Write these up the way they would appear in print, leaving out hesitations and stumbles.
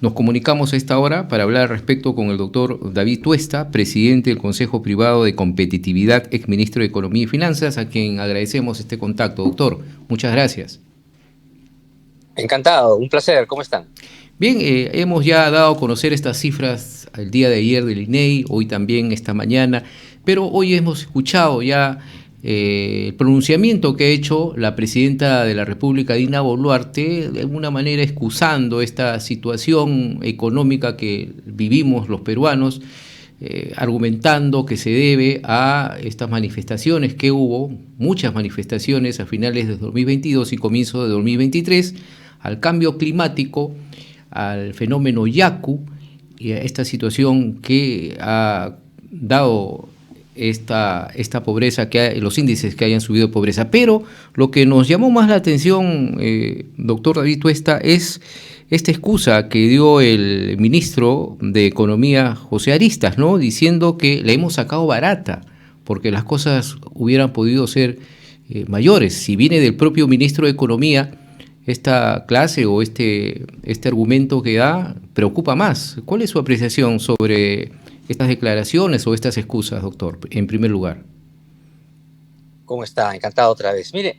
Nos comunicamos a esta hora para hablar al respecto con el doctor David Tuesta, presidente del Consejo Privado de Competitividad, exministro de Economía y Finanzas, a quien agradecemos este contacto. Doctor, muchas gracias. Encantado, un placer, ¿cómo están? Bien, hemos ya dado a conocer estas cifras el día de ayer del INEI, hoy también esta mañana, pero hoy hemos escuchado ya el pronunciamiento que ha hecho la presidenta de la República, Dina Boluarte, de alguna manera excusando esta situación económica que vivimos los peruanos, argumentando que se debe a estas manifestaciones que hubo, muchas manifestaciones a finales de 2022 y comienzo de 2023, al cambio climático, al fenómeno Yaku y a esta situación que ha dado esta pobreza, los índices que hayan subido de pobreza. Pero lo que nos llamó más la atención, doctor David Tuesta, es esta excusa que dio el ministro de Economía, José Aristas, ¿no? Diciendo que la hemos sacado barata, porque las cosas hubieran podido ser mayores. Si viene del propio ministro de Economía, esta clase o este argumento que da preocupa más. ¿Cuál es su apreciación sobre estas declaraciones o estas excusas, doctor, en primer lugar? ¿Cómo está? Encantado otra vez. Mire,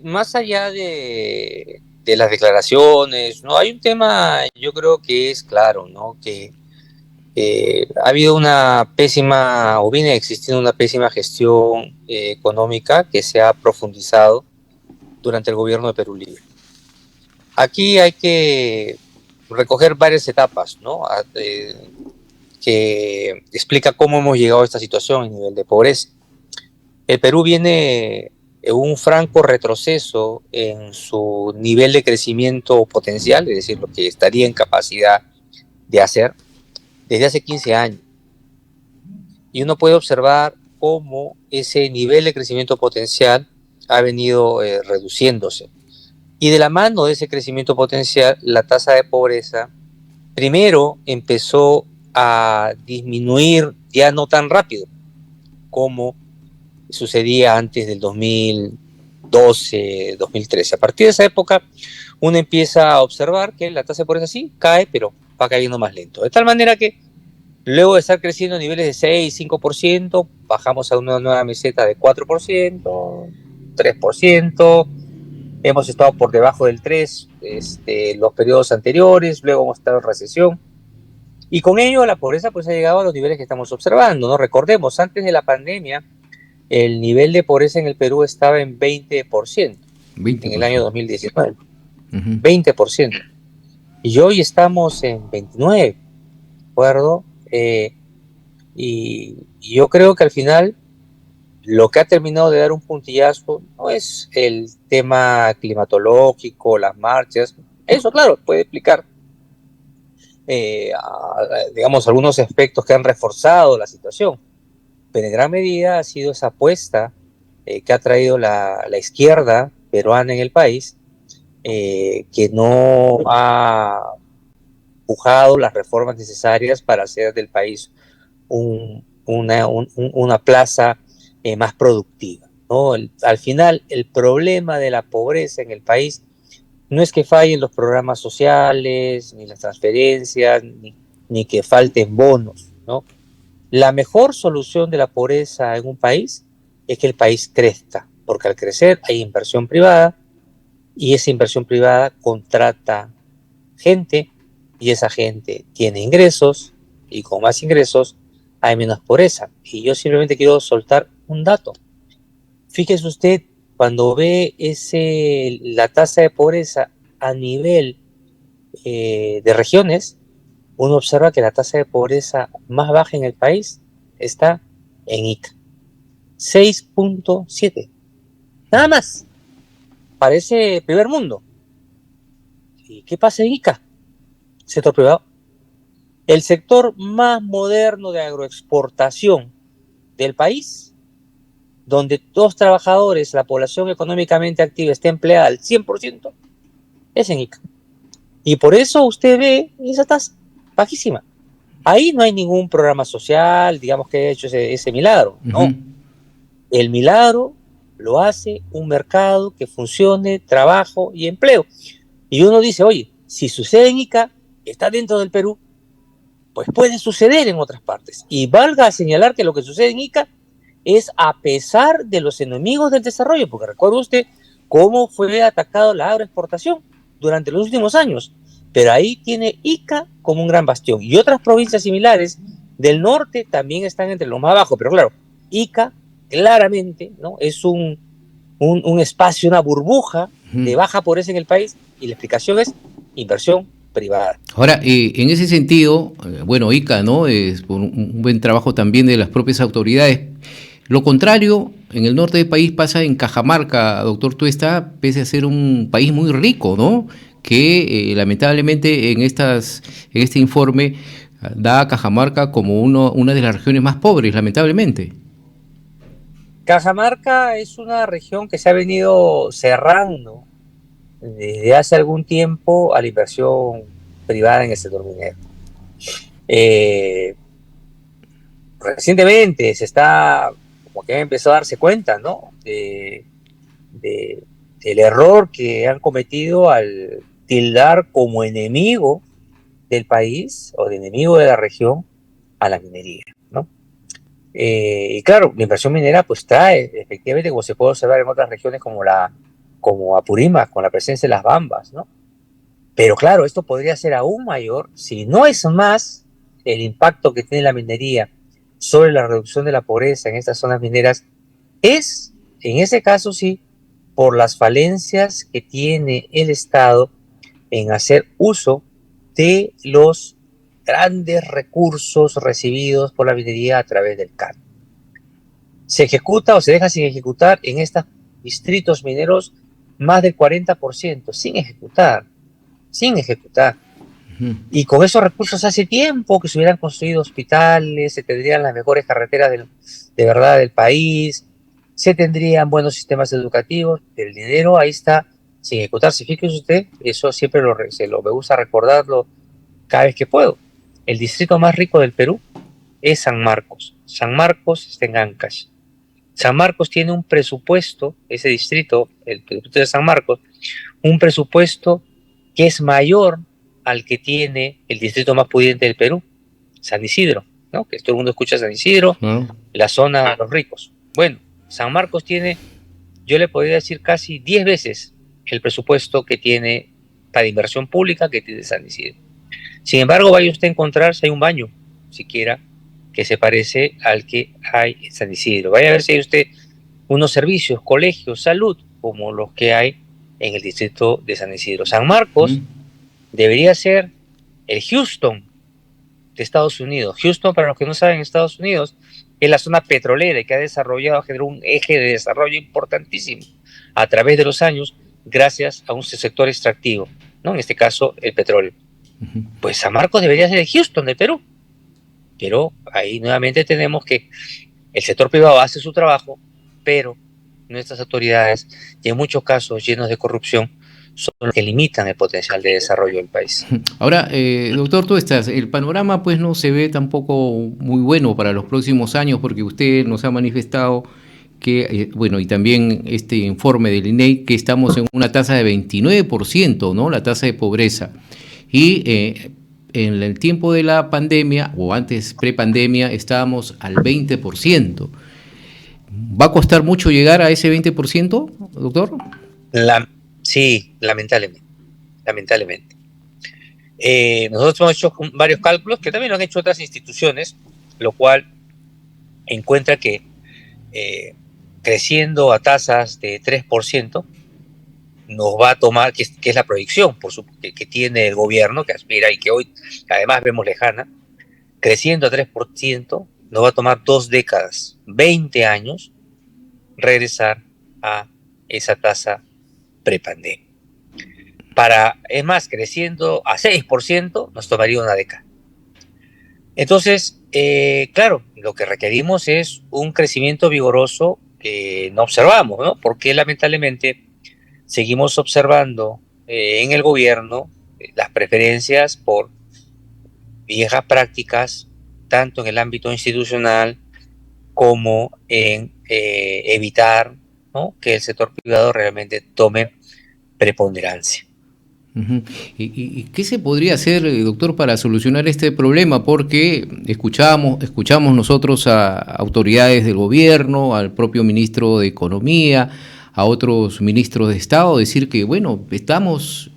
más allá de las declaraciones, ¿no? Hay un tema, yo creo que es claro, ¿no? Que ha habido una pésima, o viene existiendo una pésima gestión económica que se ha profundizado durante el gobierno de Perú Libre. Aquí hay que recoger varias etapas, ¿no? Que explica cómo hemos llegado a esta situación en nivel de pobreza. El Perú viene en un franco retroceso en su nivel de crecimiento potencial, es decir, lo que estaría en capacidad de hacer desde hace 15 años. Y uno puede observar cómo ese nivel de crecimiento potencial ha venido reduciéndose. Y de la mano de ese crecimiento potencial, la tasa de pobreza primero empezó a disminuir ya no tan rápido como sucedía antes del 2012, 2013. A partir de esa época, uno empieza a observar que la tasa de pobreza sí cae, pero va cayendo más lento. De tal manera que luego de estar creciendo a niveles de 6, 5%, bajamos a una nueva meseta de 4%, 3%. Hemos estado por debajo del 3 los periodos anteriores, luego hemos estado en recesión. Y con ello la pobreza pues ha llegado a los niveles que estamos observando, ¿no? Recordemos, antes de la pandemia, el nivel de pobreza en el Perú estaba en 20% en el año 20%. 2019. Uh-huh. 20%. Y hoy estamos en 29%, ¿de acuerdo? Y yo creo que al final lo que ha terminado de dar un puntillazo no es el tema climatológico, las marchas. Eso, claro, puede explicar, digamos, algunos aspectos que han reforzado la situación, pero en gran medida ha sido esa apuesta que ha traído la izquierda peruana en el país, que no ha empujado las reformas necesarias para hacer del país una plaza más productiva, ¿no? Al final, el problema de la pobreza en el país no es que fallen los programas sociales, ni las transferencias, ni que falten bonos, ¿no? La mejor solución de la pobreza en un país es que el país crezca, porque al crecer hay inversión privada y esa inversión privada contrata gente y esa gente tiene ingresos y con más ingresos hay menos pobreza. Y yo simplemente quiero soltar un dato. Fíjese usted, cuando ve la tasa de pobreza a nivel de regiones, uno observa que la tasa de pobreza más baja en el país está en Ica, 6.7. Nada más, parece primer mundo. ¿Y qué pasa en Ica? Sector privado. El sector más moderno de agroexportación del país, donde los trabajadores, la población económicamente activa está empleada al 100%, es en Ica. Y por eso usted ve esa tasa bajísima. Ahí no hay ningún programa social, digamos, que haya hecho ese milagro. Uh-huh. No. El milagro lo hace un mercado que funcione, trabajo y empleo. Y uno dice, oye, si sucede en Ica, está dentro del Perú, pues puede suceder en otras partes. Y valga señalar que lo que sucede en Ica es a pesar de los enemigos del desarrollo, porque recuerda usted cómo fue atacado la agroexportación durante los últimos años. Pero ahí tiene Ica como un gran bastión. Y otras provincias similares del norte también están entre los más bajos. Pero claro, Ica claramente, ¿no?, es un espacio, una burbuja de baja pobreza en el país, y la explicación es inversión privada. Ahora, en ese sentido, bueno, ICA, ¿no? Es por un buen trabajo también de las propias autoridades. Lo contrario, en el norte del país pasa en Cajamarca, doctor Tuesta, pese a ser un país muy rico, ¿no? Que lamentablemente en este informe da a Cajamarca como una de las regiones más pobres, lamentablemente. Cajamarca es una región que se ha venido cerrando desde hace algún tiempo a la inversión privada en el sector minero. Eh, Recientemente se está, como que empezó a darse cuenta, ¿no?, del error que han cometido al tildar como enemigo del país o de enemigo de la región a la minería, ¿no? Y claro, la inversión minera pues trae, efectivamente, como se puede observar en otras regiones como Apurímac, con la presencia de las Bambas, ¿no? Pero claro, esto podría ser aún mayor si no es más el impacto que tiene la minería sobre la reducción de la pobreza en estas zonas mineras, es, en ese caso sí, por las falencias que tiene el Estado en hacer uso de los grandes recursos recibidos por la minería a través del CAN. Se ejecuta o se deja sin ejecutar en estos distritos mineros más del 40%, sin ejecutar. Y con esos recursos hace tiempo que se hubieran construido hospitales, se tendrían las mejores carreteras de verdad del país, se tendrían buenos sistemas educativos. El dinero ahí está sin ejecutarse. Fíjese usted, eso siempre me gusta recordarlo cada vez que puedo. El distrito más rico del Perú es San Marcos. San Marcos está en Ancash. San Marcos tiene un presupuesto, ese distrito, el distrito de San Marcos, un presupuesto que es mayor al que tiene el distrito más pudiente del Perú, San Isidro, ¿no? Que todo el mundo escucha San Isidro, la zona de los ricos. Bueno, San Marcos tiene, yo le podría decir, casi 10 veces el presupuesto que tiene para inversión pública que tiene San Isidro. Sin embargo, vaya usted a encontrar si hay un baño, siquiera, que se parece al que hay en San Isidro. Vaya a ver si hay usted unos servicios, colegios, salud, como los que hay en el distrito de San Isidro. San Marcos debería ser el Houston de Estados Unidos. Houston, para los que no saben, Estados Unidos es la zona petrolera y que ha desarrollado, generado un eje de desarrollo importantísimo a través de los años, gracias a un sector extractivo, ¿no? En este caso, el petróleo. Pues San Marcos debería ser el Houston de Perú. Pero ahí nuevamente tenemos que el sector privado hace su trabajo, pero nuestras autoridades, y en muchos casos llenos de corrupción, son los que limitan el potencial de desarrollo del país. Ahora, doctor Tuestas, el panorama pues no se ve tampoco muy bueno para los próximos años, porque usted nos ha manifestado que, bueno, y también este informe del INEI, que estamos en una tasa de 29%, ¿no? La tasa de pobreza. Y en el tiempo de la pandemia, o antes prepandemia, estábamos al 20%. ¿Va a costar mucho llegar a ese 20%, doctor? Sí, lamentablemente. Nosotros hemos hecho varios cálculos que también lo han hecho otras instituciones, lo cual encuentra que creciendo a tasas de 3%, nos va a tomar, que es la proyección que tiene el gobierno, que aspira y que hoy además vemos lejana, creciendo a 3%, nos va a tomar 2 décadas, 20 años, regresar a esa tasa prepandemia. Es más, creciendo a 6%, nos tomaría una década. Entonces, claro, lo que requerimos es un crecimiento vigoroso que no observamos, ¿no? Porque lamentablemente seguimos observando en el gobierno las preferencias por viejas prácticas, tanto en el ámbito institucional como en evitar, ¿no?, que el sector privado realmente tome preponderancia. Ujú. ¿Y qué se podría hacer, doctor, para solucionar este problema? Porque escuchamos nosotros a autoridades del gobierno, al propio ministro de Economía, a otros ministros de Estado decir que, bueno, estamos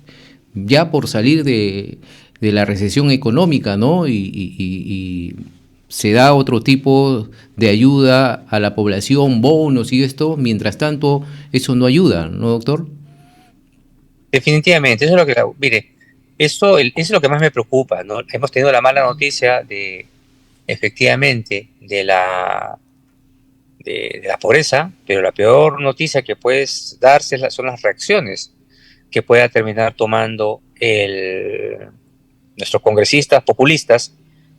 ya por salir de la recesión económica, ¿no? Y se da otro tipo de ayuda a la población, bonos y esto, mientras tanto, eso no ayuda, ¿no, doctor? Definitivamente, eso es lo que, mire, eso es lo que más me preocupa, ¿no? Hemos tenido la mala noticia de, efectivamente, de la pobreza, pero la peor noticia que puede darse son las reacciones que pueda terminar tomando nuestros congresistas populistas,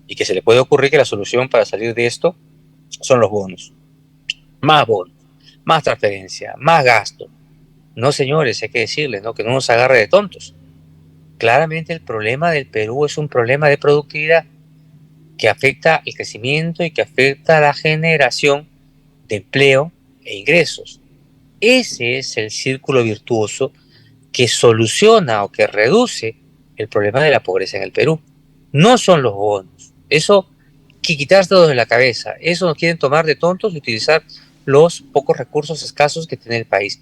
y que se le puede ocurrir que la solución para salir de esto son los bonos, más transferencia, más gasto. No, señores, hay que decirles, ¿no?, que no nos agarre de tontos. Claramente el problema del Perú es un problema de productividad que afecta el crecimiento y que afecta la generación de empleo e ingresos. Ese es el círculo virtuoso que soluciona o que reduce el problema de la pobreza en el Perú. No son los bonos. Eso que quitárselo de la cabeza. Eso nos quieren tomar de tontos y utilizar los pocos recursos escasos que tiene el país.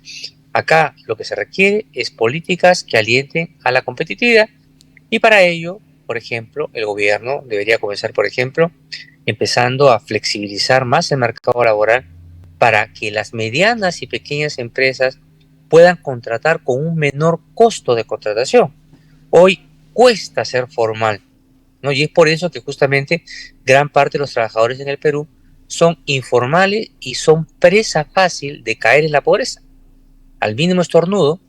Acá lo que se requiere es políticas que alienten a la competitividad, y para ello, por ejemplo, el gobierno debería comenzar, por ejemplo, empezando a flexibilizar más el mercado laboral para que las medianas y pequeñas empresas puedan contratar con un menor costo de contratación. Hoy cuesta ser formal, ¿no? Y es por eso que justamente gran parte de los trabajadores en el Perú son informales y son presa fácil de caer en la pobreza. Al mínimo estornudo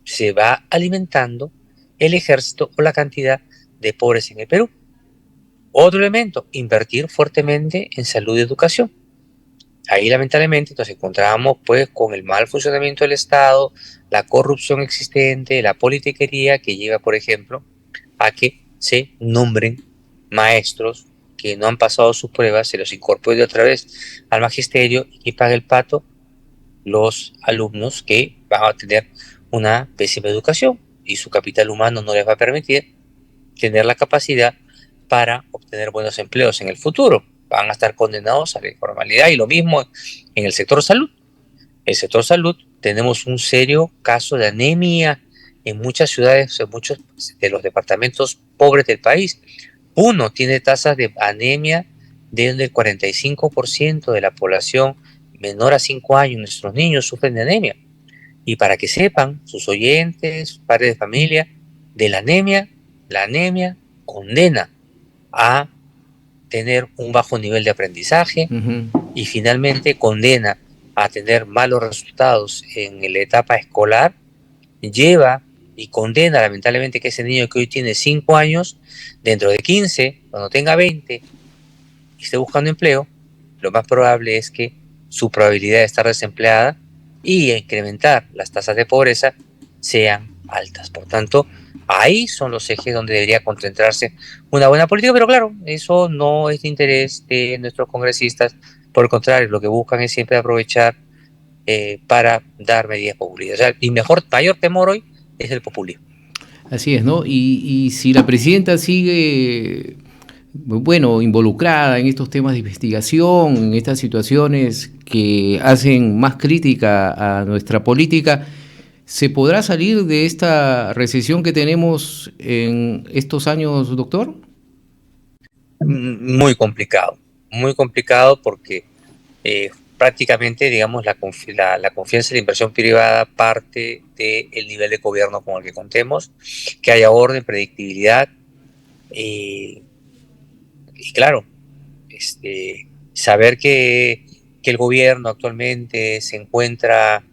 se va alimentando el ejército o la cantidad de pobres en el Perú. Otro elemento, invertir fuertemente en salud y educación. Ahí lamentablemente nos encontramos pues con el mal funcionamiento del Estado, la corrupción existente, la politiquería que lleva, por ejemplo, a que se nombren maestros que no han pasado sus pruebas, se los incorpore otra vez al magisterio y pague el pato los alumnos que van a tener una pésima educación, y su capital humano no les va a permitir tener la capacidad para obtener buenos empleos en el futuro. Van a estar condenados a la informalidad, y lo mismo en el sector salud. El sector salud, tenemos un serio caso de anemia en muchas ciudades, en muchos de los departamentos pobres del país. Uno tiene tasas de anemia de donde el 45% de la población menor a 5 años, nuestros niños, sufren de anemia. Y para que sepan sus oyentes, padres de familia, de la anemia condena a tener un bajo nivel de aprendizaje, Ujú. y finalmente condena a tener malos resultados en la etapa escolar, lleva y condena lamentablemente que ese niño que hoy tiene 5 años, dentro de 15, cuando tenga 20 y esté buscando empleo, lo más probable es que su probabilidad de estar desempleada y incrementar las tasas de pobreza sean altas. Por tanto, ahí son los ejes donde debería concentrarse una buena política, pero claro, eso no es de interés de nuestros congresistas. Por el contrario, lo que buscan es siempre aprovechar para dar medidas populistas. O sea, y mayor temor hoy es el populismo. Así es, ¿no? Y si la presidenta sigue, bueno, involucrada en estos temas de investigación, en estas situaciones que hacen más crítica a nuestra política, ¿se podrá salir de esta recesión que tenemos en estos años, doctor? Muy complicado porque prácticamente, digamos, la confianza en la inversión privada parte del nivel de gobierno con el que contemos, que haya orden, predictibilidad, eh, y claro, saber que el gobierno actualmente se encuentra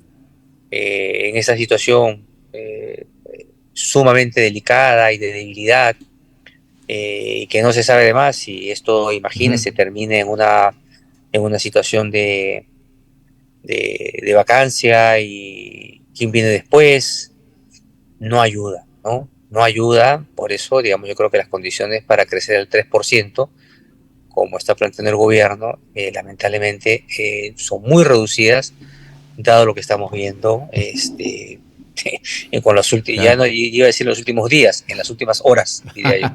en esa situación sumamente delicada y de debilidad, y que no se sabe de más, y esto, Ujú. imagínense, termine en una situación de vacancia, y quién viene después, no ayuda, ¿no? No ayuda. Por eso, digamos, yo creo que las condiciones para crecer al 3%, como está planteando el gobierno, lamentablemente son muy reducidas, dado lo que estamos viendo con los últimos, ya no iba a decir los últimos días, en las últimas horas, diría yo.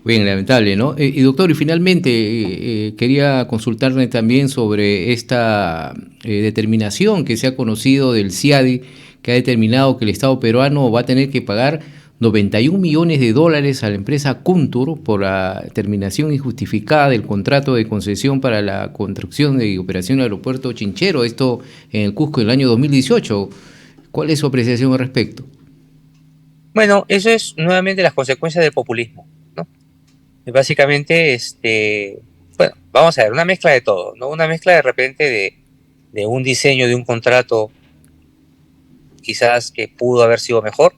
Bien, lamentable, ¿no? Y doctor, y finalmente quería consultarle también sobre esta determinación que se ha conocido del CIADI, que ha determinado que el Estado peruano va a tener que pagar 91 millones de dólares a la empresa Kuntur por la terminación injustificada del contrato de concesión para la construcción y operación del aeropuerto Chinchero, esto en el Cusco en el año 2018. ¿Cuál es su apreciación al respecto? Bueno, eso es nuevamente las consecuencias del populismo, ¿no? Y básicamente, bueno, vamos a ver, una mezcla de todo, ¿no? Una mezcla de repente de un diseño de un contrato quizás que pudo haber sido mejor,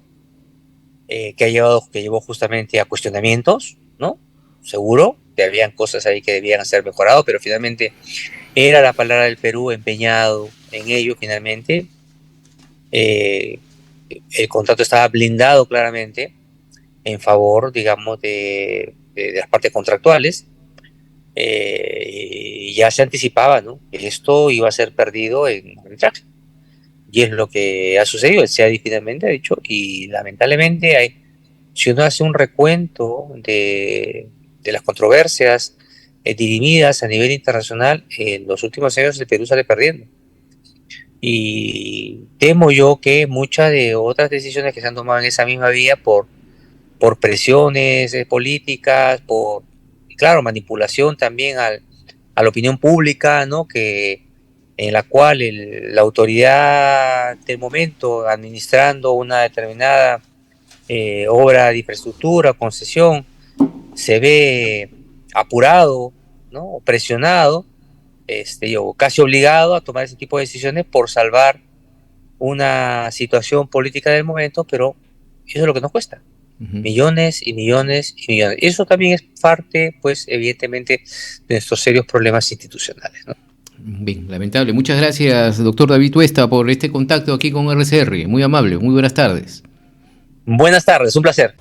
que llevó justamente a cuestionamientos, ¿no? Seguro que habían cosas ahí que debían ser mejoradas, pero finalmente era la palabra del Perú empeñado en ello, finalmente. El contrato estaba blindado claramente en favor, digamos, de las partes contractuales. Y ya se anticipaba, ¿no?, que esto iba a ser perdido en el traje. Y es lo que ha sucedido. El CIADI finalmente ha dicho, y lamentablemente si uno hace un recuento de las controversias dirimidas a nivel internacional, en los últimos años el Perú sale perdiendo. Y temo yo que muchas de otras decisiones que se han tomado en esa misma vía por presiones políticas, claro, manipulación también a la opinión pública, ¿no?, en la cual la autoridad del momento administrando una determinada obra de infraestructura, concesión, se ve apurado, ¿no?, o presionado, o casi obligado a tomar ese tipo de decisiones por salvar una situación política del momento, pero eso es lo que nos cuesta. Millones y millones y millones. Eso también es parte, pues, evidentemente, de nuestros serios problemas institucionales, ¿no? Bien, lamentable. Muchas gracias, doctor David Tuesta, por este contacto aquí con RCR. Muy amable, muy buenas tardes. Buenas tardes, un placer.